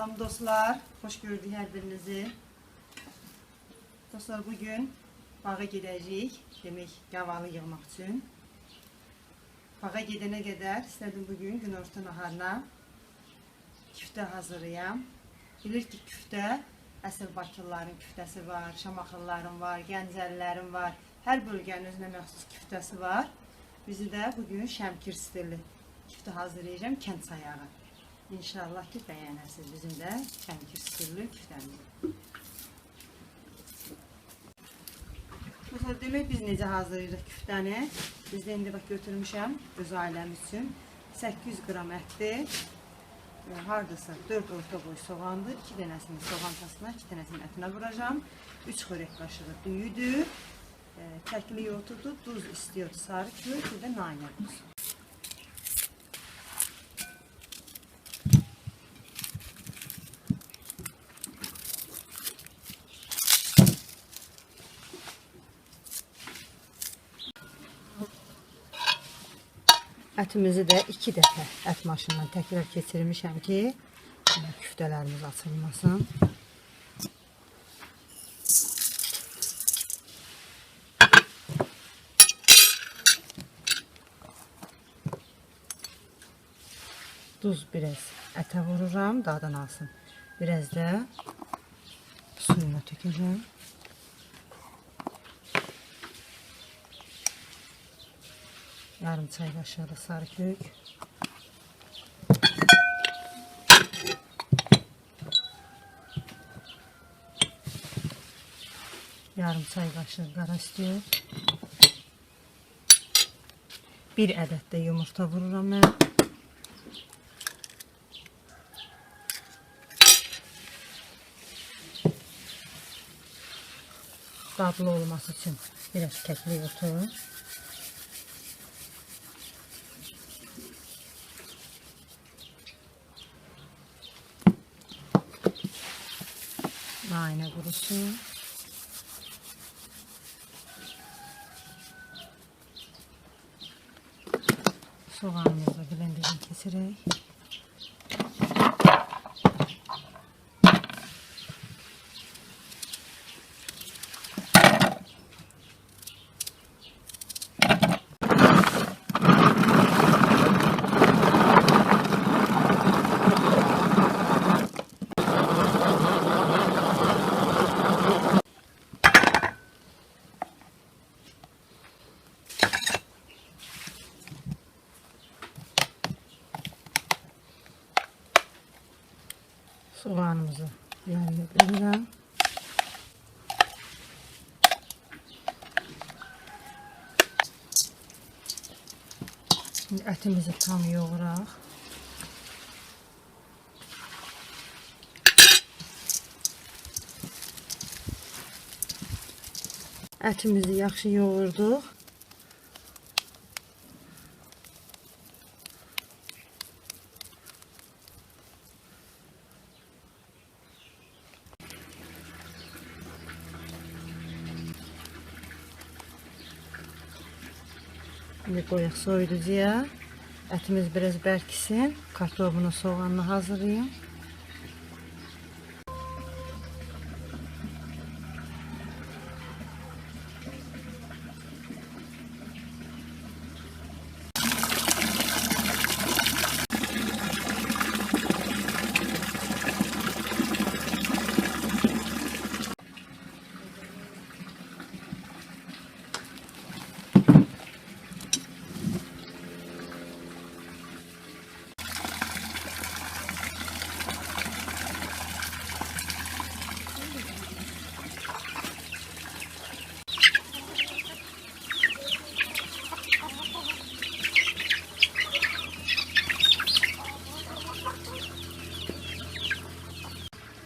Salam dostlar, hoş gördük hər birinizi. Dostlar, bugün bağa gedəcəyik, demək gavalı yığmaq üçün. Bağa gedənə qədər istədim bugün günorta naharına küftə hazırlayam. Bilir ki, küftə əsl Bakılıların küftəsi var, Şamaxılıların var, Gəncəlilərin var. Hər bölgənin özünə məxsus küftəsi var. Bizi də bugün Şəmkir stilli küftə hazırlayacağım, kənd sayağı. İnşallah ki, bəyənərsiniz bizim də Şəmkir stilli küftəmizi. Mesela demək biz necə hazırlayırıq küftəni. Biz də indi bax götürmüşəm öz ailəmiz üçün. 800 qram ətdir. Hardasa 4 orta boy soğandır. 2 dənəsini soğan tasına, 2 dənəsini ətinə vuracağım. 3 xörək qaşığı düyüdür. Təkli yoğurtudur, duz istiyor, sarı kök, bir də nanə duz. Ətimizi də 2 dəfə ət maşından təkrar keçirmişəm ki, küftələrimiz açılmasın. Duz biraz ətə vururam, dadan alsın. Biraz da suyuna tökəcəm. Yarım çay kaşığı da sarı kök. Yarım çay kaşığı qara istiyor. Bir ədəd də yumurta vururam mən. Dadlı olması için biraz kəkli yoğurtu. Nane kurusu. Soğanımızı blenderden kesirək. Soğanımızı yanına koyuram. Şimdi ətimizi tam yoğuraq. Ətimizi yaxşı yoğurduq. Şimdi koyaq soyuducuya. Etimiz biraz bərkisin. Kartofunu, soğanını hazırlayayım.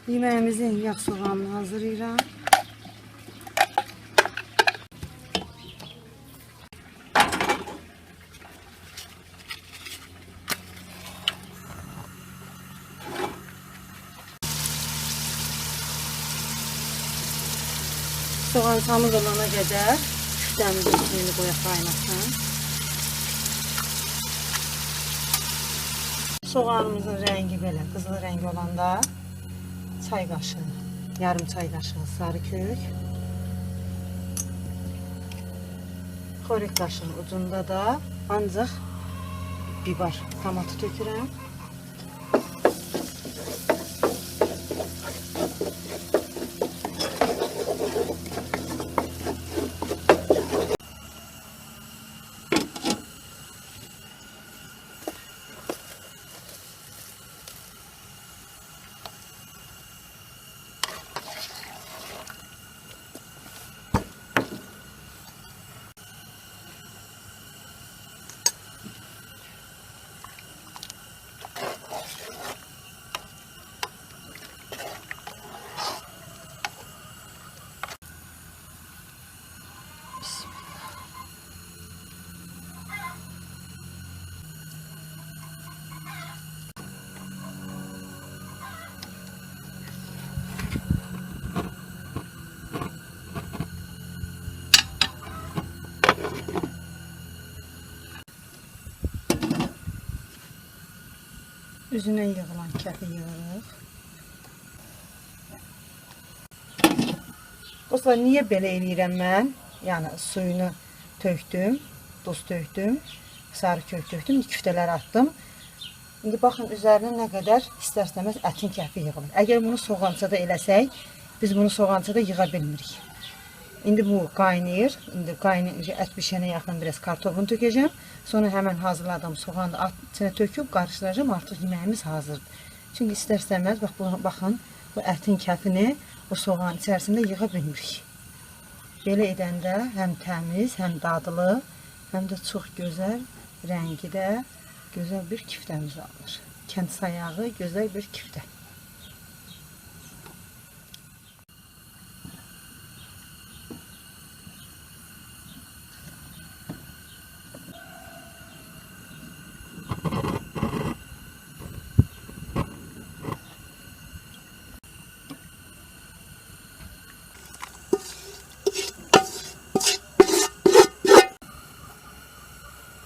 Yemeğimizin yağ soğanını hazırlayıram. Soğan tamız olana qədər küftəmizin içini qoyaq qaynasın. Soğanımızın rəngi belə qızıl rəng olanda çay kaşığı, yarım çay kaşığı sarı kök. Xörək daşının ucunda da ancaq biber, tomatı tökürəm. Üzünə yığılan kəfi yığırıq. Dostlar, niyə belə eləyirəm mən? Yəni suyunu tökdüm, duz tökdüm, sarı kök tökdüm, küftələri attım. İndi baxın üzərinə nə qədər istər-istəməz ətin kəfi yığılır. Əgər bunu soğançada eləsək, biz bunu soğançada yığa bilmirik. İndi bu qaynayır. İndi ət bişənə yaxın biraz kartofunu tökəcəm. Sonra həmən hazırladığım soğanı da içine töküb qarışdıracağım. Artıq yeməyimiz hazırdır. Çünki istər-istəməz baxın bu ətin kəfini o soğanın içərisində yığa bilmirik. Belə edəndə həm təmiz, həm dadlı, həm də çox gözəl, rəngi də gözəl bir kiftəmiz alır. Kənd sayağı gözəl bir kiftə.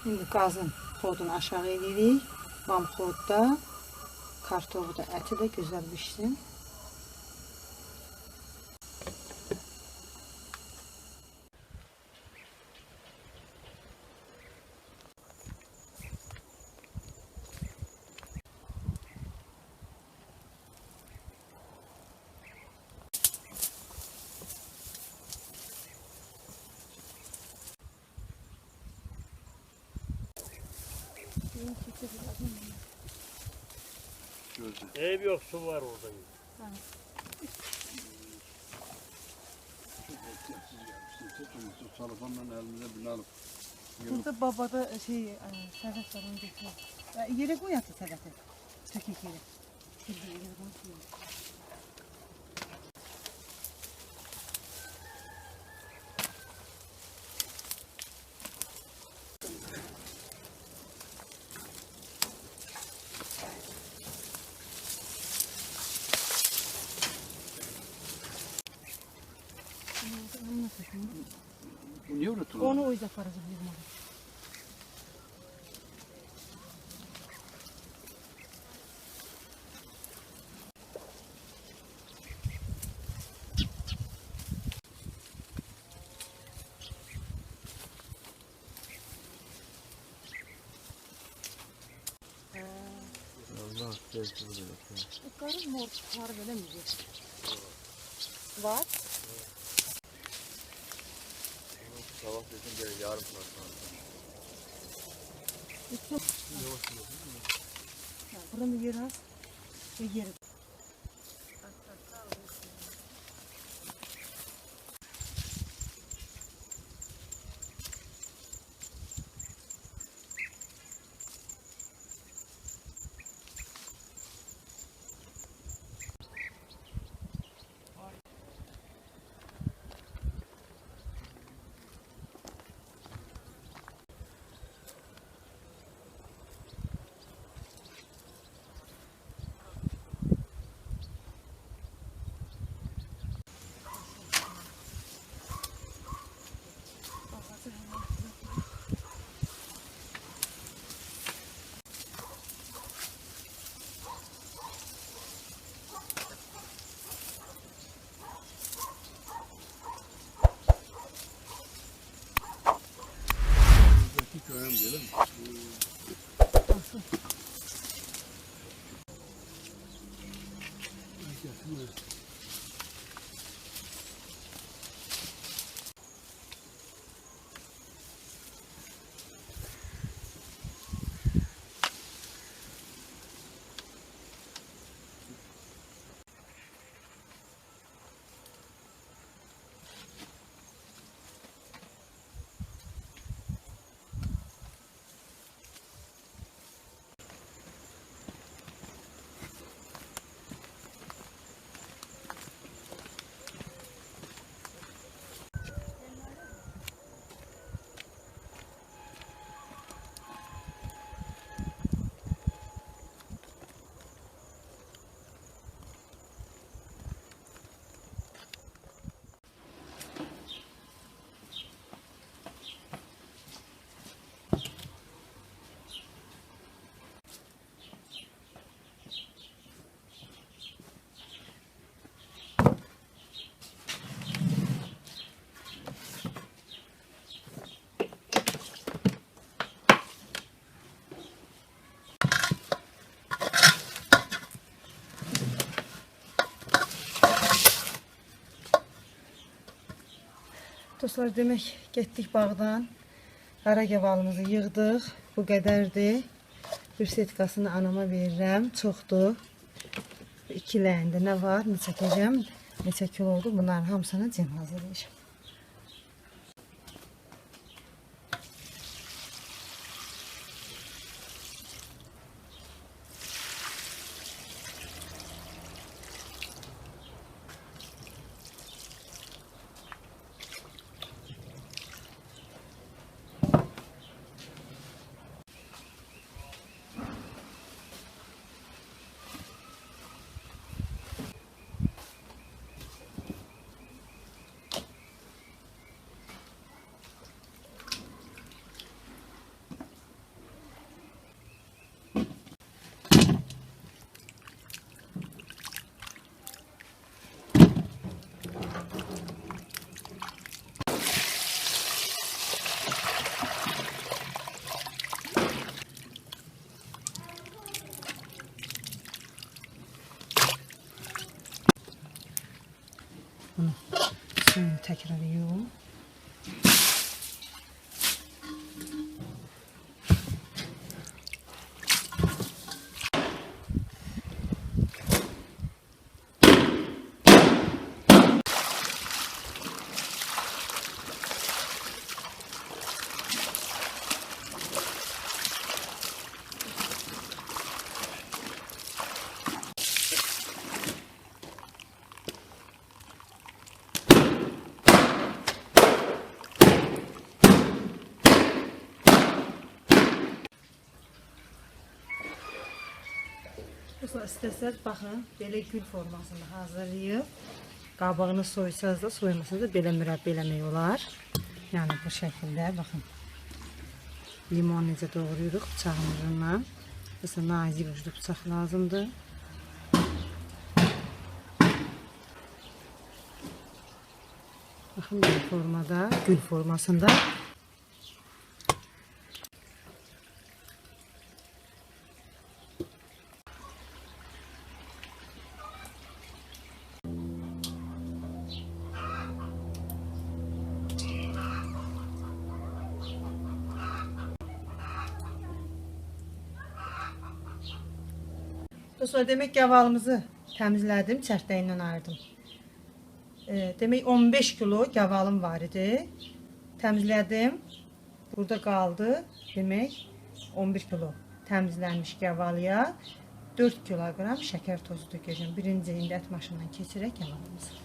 Şimdi qazın xodunu aşağı edirik. Vam xodda kartofu da, əti də gözəl bişsin. Ev yok, su var orada. Telefonla elimize bile alıp. Burada babada Səvət var, onu götürür. Yerə qoy atı Səvəti. Tökək yerə. Niye unutulur? Onu o yüzden aparacağım yığmalı. Allah sevgili de yok. Yukarı mor var böyle mi? Var. Sabah dedim de yarın var. Buranın yeri az. Ve yeri. Dostlar, demək getdik bağdan. Qara gavalımızı yığdıq. Bu qədərdir. Bir setkasını anama verirəm. Çoxdur. 2 ləyində nə var? Nə çəkəcəm? Neçə kilo oldu? Bunların hamısını cəm hazırlayacağım. Bunu suyunu tekrar yiyorum. İstəsəz, baxın, belə gül formasında hazırlayıb, qabığını soysanız da, soymasanız da belə mürəbbə eləmək olar. Yəni bu şəkildə, baxın. Limon necə doğrayırıq bıçağımızla. Mesela nazik uclu bıçaq lazımdır. Baxın, bu formada, gül formasında. Dostlar, demək gavalımızı təmizlədim, çərtləyindən ayırdım. Demək 15 kilo gavalım var idi. Təmizlədim. Burada qaldı. Demək 11 kilo təmizlənmiş gavalıya 4 kilogram şəkər tozu dökəcəm. Birinci indi ət maşından keçirək gavalımızı.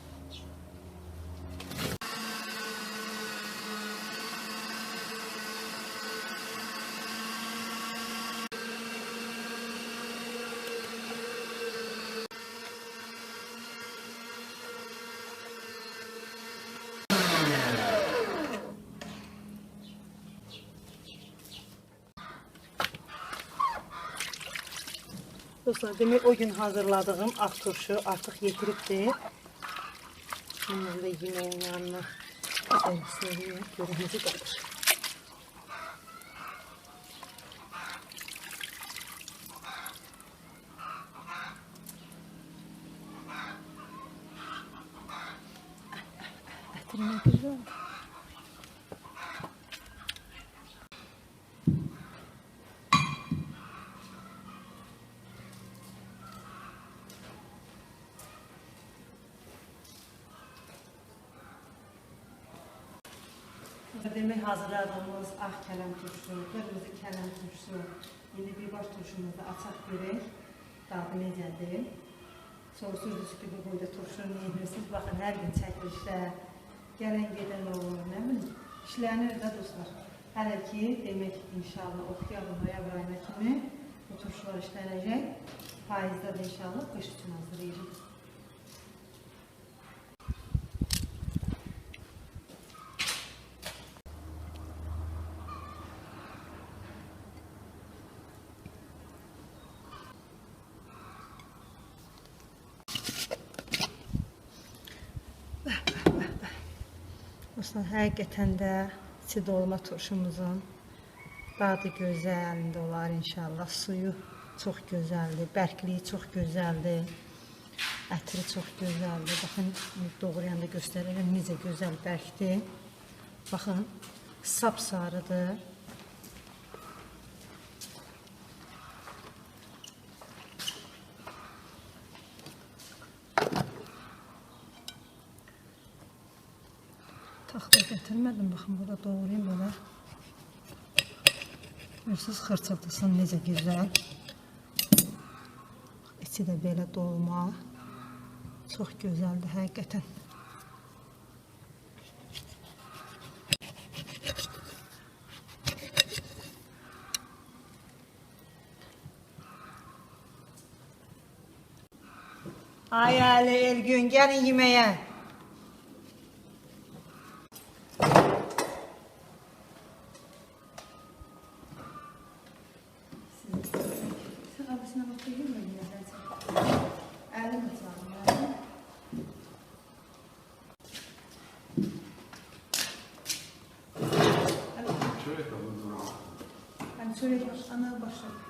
Dostlar, demək o gün hazırladığım ağ turşu artıq yetiribdir. Şimdi da yeməyin yanına servislərini görünüzü qalır. Ətirmə güzel. Demək hazırladığımız ağ kələm turşusu, qırmızı kələm turşusu, indi bir baş turşumuzu açaq görək, dadı necədir. Soruşursunuz ki, bu boyda turşunu yemirsiniz, baxın, hər gün çəkilişdə, gələn gedən olur, nə bilim, işlənir də dostlar. Hələ ki, demək inşallah oxuyalım noyabr ayına kimi bu turşular işlənəcək, payızda da inşallah qış üçün hazırlayacaq. Dostlar, həqiqətən də içi dolma turşumuzun dadı gözəlində olar inşallah. Suyu çox gözəldir, bərkliyi çox gözəldir, ətri çox gözəldir. Baxın, doğrayanda göstərirəm necə gözəl bərkdir. Baxın, sapsarıdır. Taxta gətirmədim, baxın, burada doğrayayım belə. Görürsünüz xırçıltısını necə gözəl. İçi də belə dolma. Çox gözəldir həqiqətən. Ay Ali, Elgün, gəlin yeməyə. Sen abisine bakayım mı? Elini mi çağırın? Ben şöyle ana başlayayım.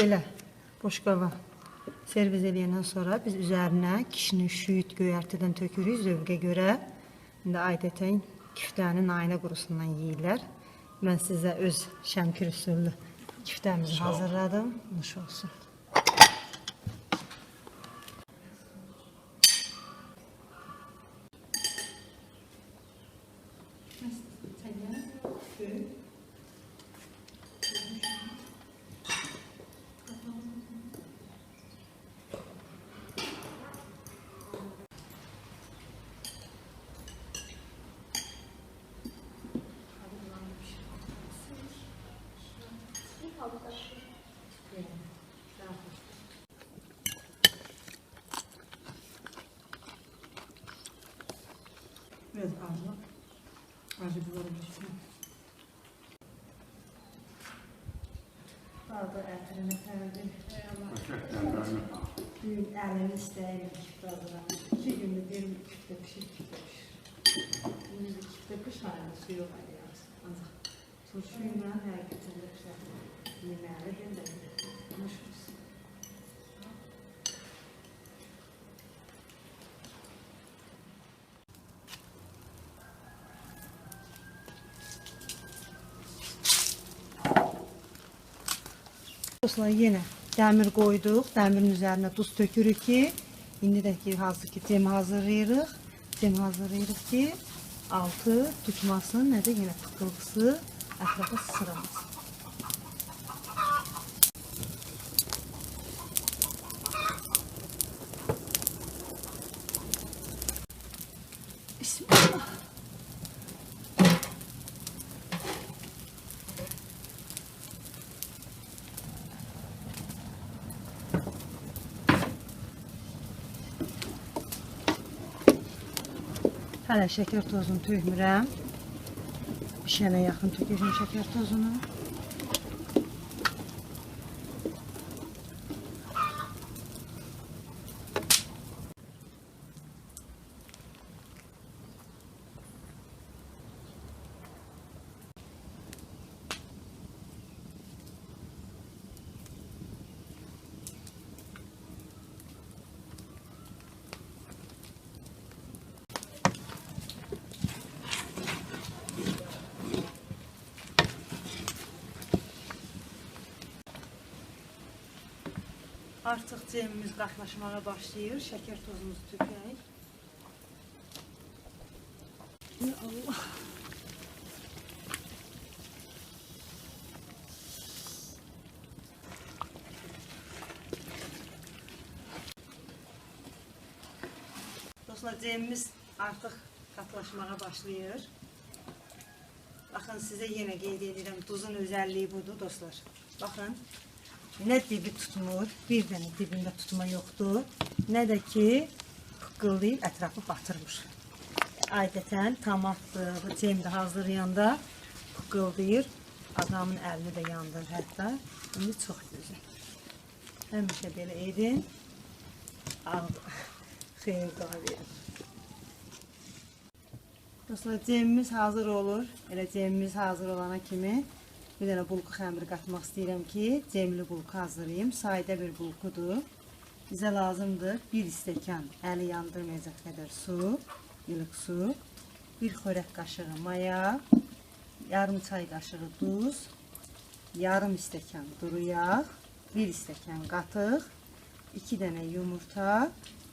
Belə boşqaba servis eləyəndən sonra biz üzərinə kişinin şüyüd göyərtidən tökürük zövqə görə. İndi adətən küftənin ayna qurusundan yeyirlər. Mən sizə öz Şəmkir üsullü küftəmizi hazırladım. Nuş olsun. Biraz acı biber olsun. Daha da ətini tərdim. Büyük əlini istəyirəm küftədən. 2 gündür bir küftə pişir, küftə pişir. Şimdi küftə qış ayında su yox ediyoruz. Ancaq turşuyla həqiqətən də yeməlidir də. Nuş olsun. Dostlar, yenə dəmir qoyduq. Dəmirin üzərinə duz tökürük ki, indi də ki, hazır ki, cem hazırlayırıq. Cem hazırlayırıq ki, altı tutmasın, nə də yenə tıkıltısı ətrafa sıçramasın. Bismillah. Hələ şəkər tozunu tökmürəm. Pişənə yaxın tökəcəm şəkər tozunu. Artıq cemimiz qaxlaşmağa başlayır. Şəkər tozumuzu tökək. Ya Allah. Dostlar, cemimiz artıq qatlaşmağa başlayır. Baxın, sizə yenə qeyd edirəm, duzun özəlliyi budur dostlar. Baxın. Nə dibi tutmur, bir dənə dibində tutma yoxdur, nə də ki qıqqıldayıb ətrafı batırmır. Adətən tomatdır, cemdə hazırlayanda pıqqıldayır. Adamın əlini də yandır hətta. İndi çox gözəl. Həmişə belə edin. Xeyir dua verin. Dostlar, cemimiz hazır olur. Elə cemimiz hazır olana kimi bir dənə bulku xəmiri qatmaq istəyirəm ki, cemli bulku hazırlayayım. Sadə bir bulkudur. Bizə lazımdır 1 stəkan əli yandırmayacaq qədər su, ilıq su, 1 xörək qaşığı maya, yarım çay qaşığı duz, yarım stəkan duru yağ, 1 stəkan qatıq, 2 dənə yumurta,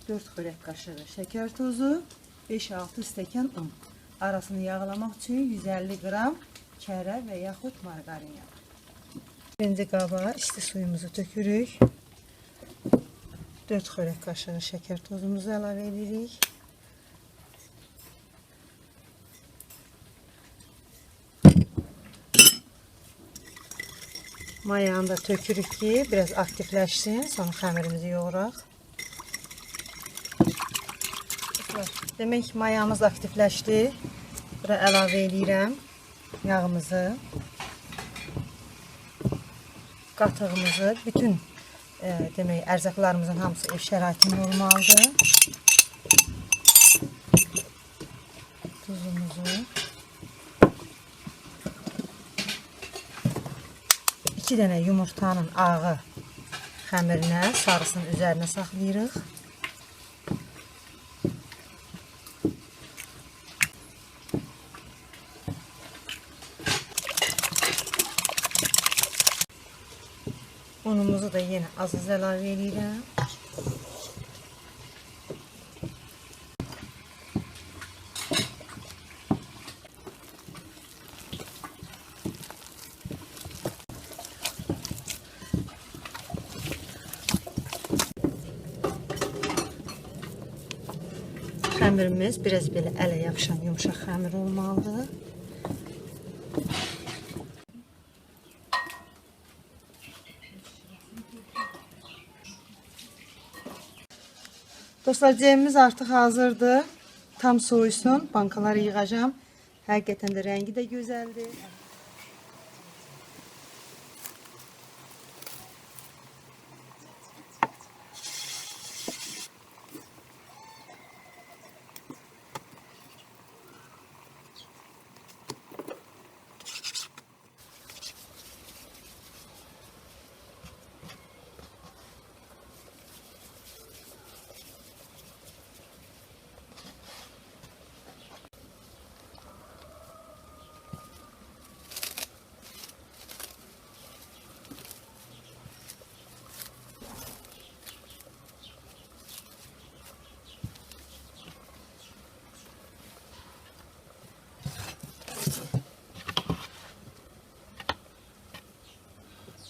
4 xörək qaşığı şəkər tozu, 5-6 stəkan un. Arasını yağlamaq üçün 150 qram kərə və yaxud margarin yağı. Birinci qaba isti suyumuzu tökürük. 4 xörək qaşığı şəkər tozumuzu əlavə edirik. Mayanı da tökürük ki, biraz aktifləşsin. Sonra xəmirimizi yoğuraq. Demək mayamız aktifləşdi. Bura əlavə edirəm yağımızı, qatığımızı, bütün demək ərzaqlarımızın hamısı ev şəraitində olmalıdır. Tuzumuzu, 2 dənə yumurtanın ağı xəmirinə, sarısının üzərinə saxlayırıq. Unumuzu da yenə az-az əlavə edirəm. Xəmirimiz biraz belə ələ yapışan yumuşaq xəmir olmalıdır. Dostlar, cemimiz artıq hazırdır. Tam soyusun, bankaları yığacağım. Həqiqətən də rəngi də gözəldir.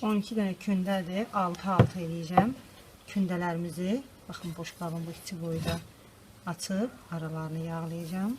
On iki dənə kündədir, 6-6 eləyəcəm. Kündələrimizi, baxın boş qabın bu içi boyda açıb, aralarını yağlayacağım.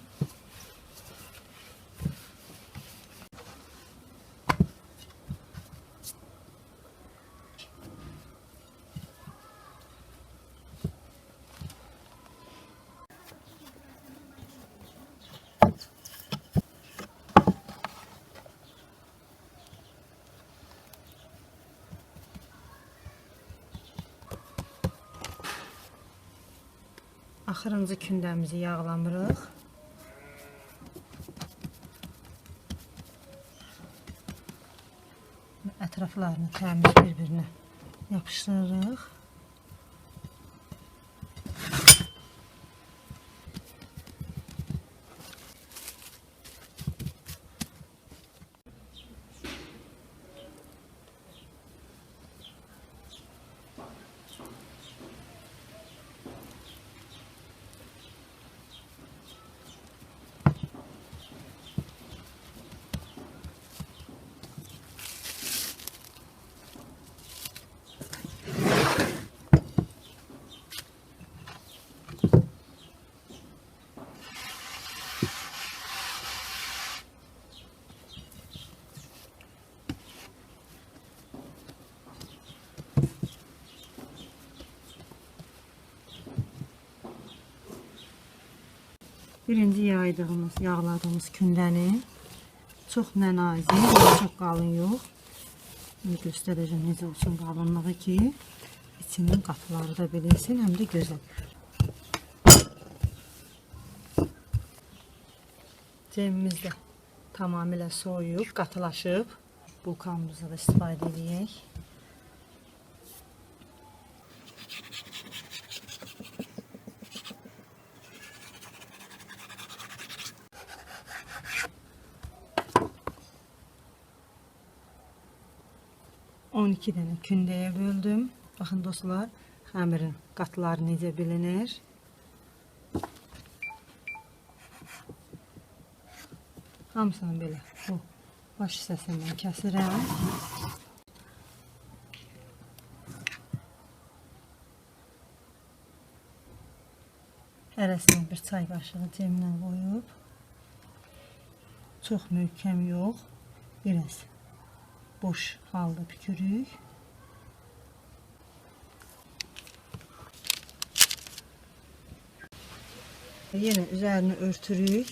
Axırıncı kündəmizi yağlamırıq. Ətraflarını təmiz bir-birinə yapışdırırıq. Birinci yağladığımız kündəni Çox nə nazik, çox qalın yox. Şimdi göstərəcəm necə olsun qalınlığı ki, içinin qapıları da bilinsin, həm də gözəl. Cemimiz də tamamilə soyub, qatılaşıb. Bulkamızı da istifadə edək. On iki dənə kündəyə böldüm. Baxın dostlar, xəmirin qatları necə bilinir. Hamısını belə bu baş hissəsindən kəsirəm. Hərəsini bir çay qaşığı cemlə qoyub. Çox möhkəm yox, biraz boş halda pükürük. Yenə üzərini örtürük.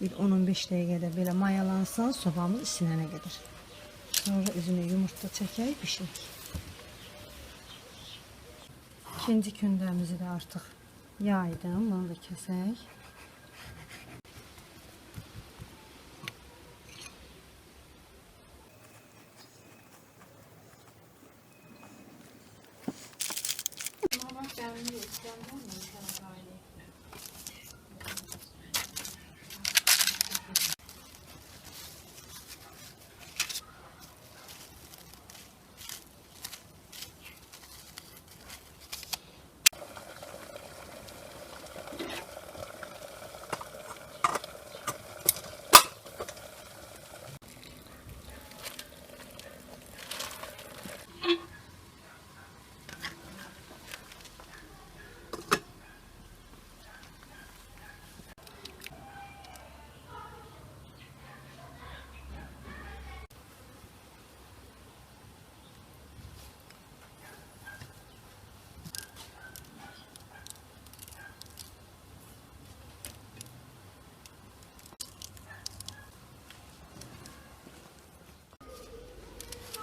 Bir 10-15 dəqiqədə belə mayalansın, sobamız isinənə qədər. Sonra üzünə yumurta çəkək, bişirik. İkinci kündəmizi də artıq yaydım, onu da kəsək.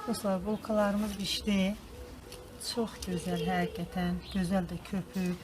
Dostlar, bulkalarımız pişdi. Çox gözəl, həqiqətən. Gözəl də köpük.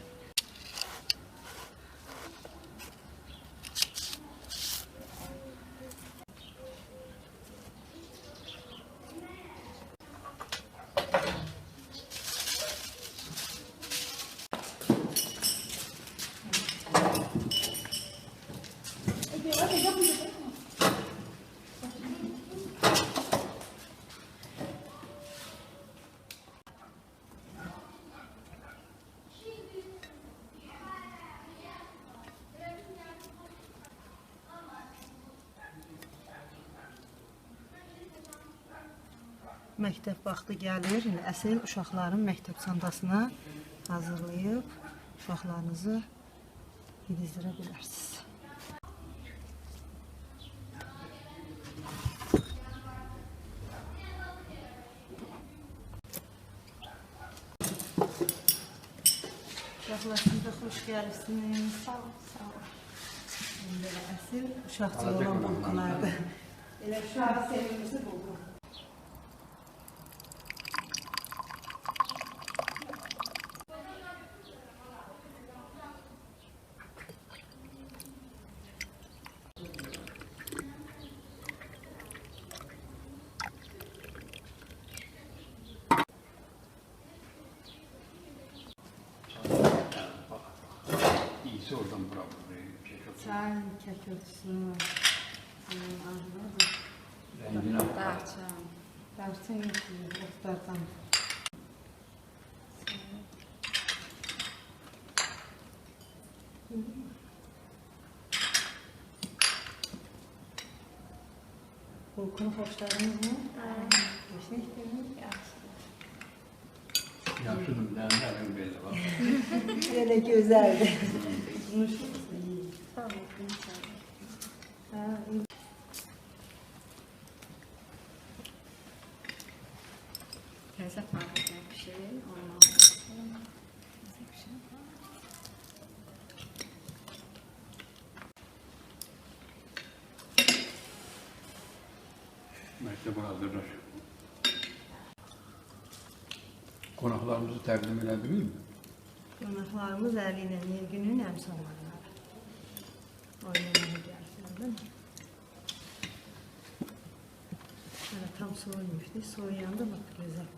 Məktəb vaxtı gəlir. İndi əsl uşaqların məktəb çantasına hazırlayıb uşaqlarınızı yedizdirə bilərsiniz. Uşaqlar, siz də xoş gəlirsiniz. Sağ ol, sağ ol. Belə əsl uşaqcıl olan bulkalardır. Elə uşağı sevimlisi buldu. İyisi oradan buraya kek atıyor. Çay, kek olsun. Rengine bak. Darçın. Darçın yapıyor, otlardan. Bulkunu hoşladınız mı? Geçmek değil mi? Yapşırdım, nereden belli bak. Böyle güzeldi. Konuşuruz. Sağ ol. Teyze fark eden bir şey olmaz. Məktəb hazırlar. Qonaqlarımızı təqdim elədiniz mi? Qonaqlarımız Əli ilə Nilgünün əmsallarları. Oynamaya gəlsin, değil mi? Şöyle tam soğumuştu. Soğuyanda bak güzel.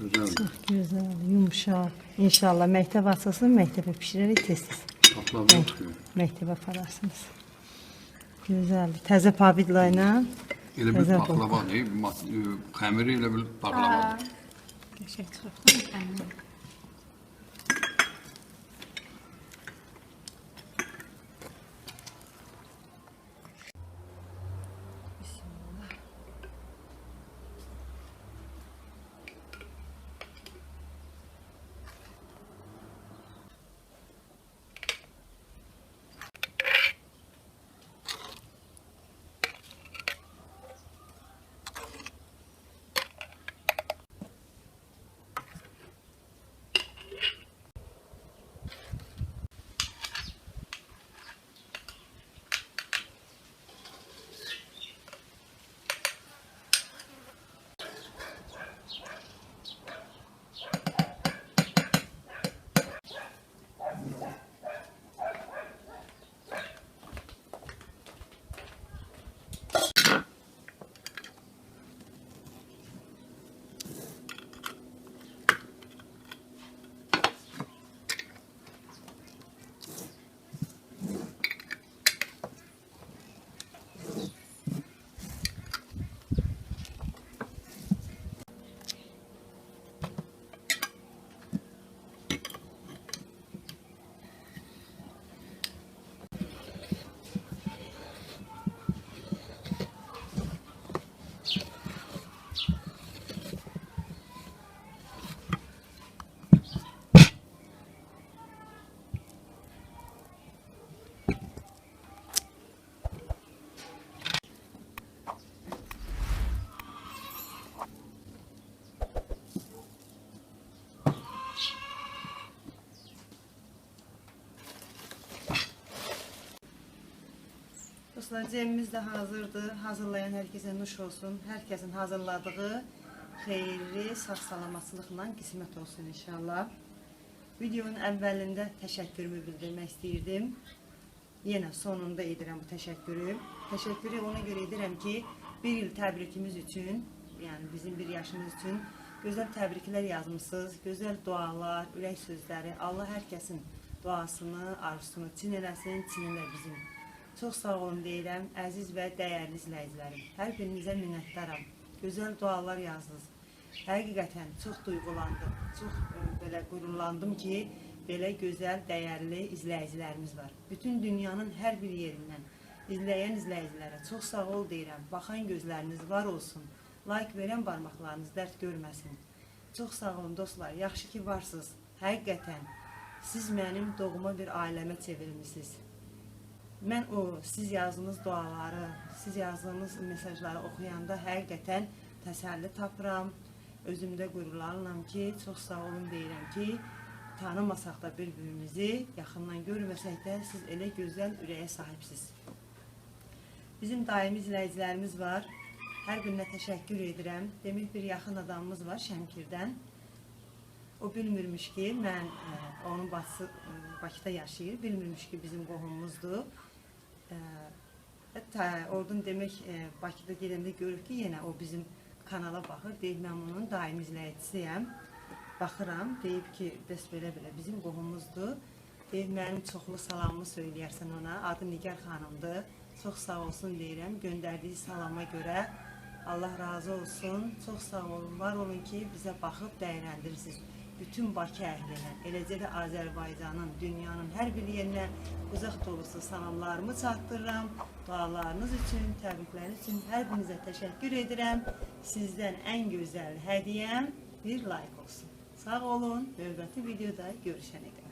Güzel. Çok güzel, yumuşak. İnşallah mektep açılsın, mektebe pişirerek tez-tez Patlama çıxıyor. mektebe apararsınız. Güzel. Təzə pavidlayla. Elə bir Güzel baklava ne? Xəmiri elə bir baklava. Qəşəng çıxıb da əmin. Dostlar, cemimiz de hazırdır. Hazırlayan herkese nuş olsun. Herkesin hazırladığı xeyirli, sağ-salamatçılıqla qismət olsun inşallah. Videonun əvvəlində təşəkkürümü bildirmək istəyirdim. Yenə sonunda edirəm bu təşəkkürü. Təşəkkürü ona görə edirəm ki, bir il təbrikimiz üçün, yəni bizim bir yaşımız üçün gözəl təbriklər yazmışsınız, gözəl dualar, ürək sözləri. Allah hər kəsin duasını, arzusunu çin eləsin, çin elə bizim. Çox sağ olun deyirəm, əziz və dəyərli izləyicilərim. Hər birinizə minnətdaram. Gözəl dualar yazdınız. Həqiqətən çox duyğulandım, çox belə qürurlandım ki, belə gözəl, dəyərli izləyicilərimiz var. Bütün dünyanın hər bir yerindən izləyən izləyicilərə çox sağ ol deyirəm. Baxan gözləriniz var olsun. Like verən barmaqlarınız dərd görməsin. Çox sağ olun dostlar, yaxşı ki varsınız. Həqiqətən siz mənim doğma bir ailəmə çevrilmişsiniz. Mən siz yazdığınız duaları, siz yazdığınız mesajları oxuyanda həqiqətən təsəlli tapıram. Özümdə qürurlanıram ki, çox sağ olun deyirəm ki, tanımasaq da bir-birimizi, yaxından görməsək də siz elə gözəl ürəyə sahibsiniz. Bizim daimi izləyicilərimiz var. Hər birinə təşəkkür edirəm. Demək bir yaxın adamımız var Şəmkirdən. O bilmirmiş ki, mən onun bacısı Bakıda yaşayır. Bilmirmiş ki, bizim qohumumuzdur. Hətta oradan demək Bakıda gedəndə görür ki, yenə o bizim kanala baxır. Deyib, mən onun daimi izləyicisiyəm. Baxıram, deyib ki, bəs belə-belə bizim qohumumuzdur. Deyib, mənim çoxlu salamımı söyləyərsən ona. Adı Nigar xanımdır. Çox sağ olsun deyirəm. Göndərdiyi salama görə Allah razı olsun. Çox sağ olun, var olun ki, bizə baxıb dəyərləndirirsiniz. Bütün Bakı əhlinə, eləcə də Azərbaycanın, dünyanın hər bir yerinə uzaq dolusu salamlarımı çatdırıram. Dualarınız üçün, təbrikləriniz üçün hər birinizə təşəkkür edirəm. Sizdən ən gözəl hədiyyəm bir like olsun. Sağ olun, növbəti videoda görüşənə qədər.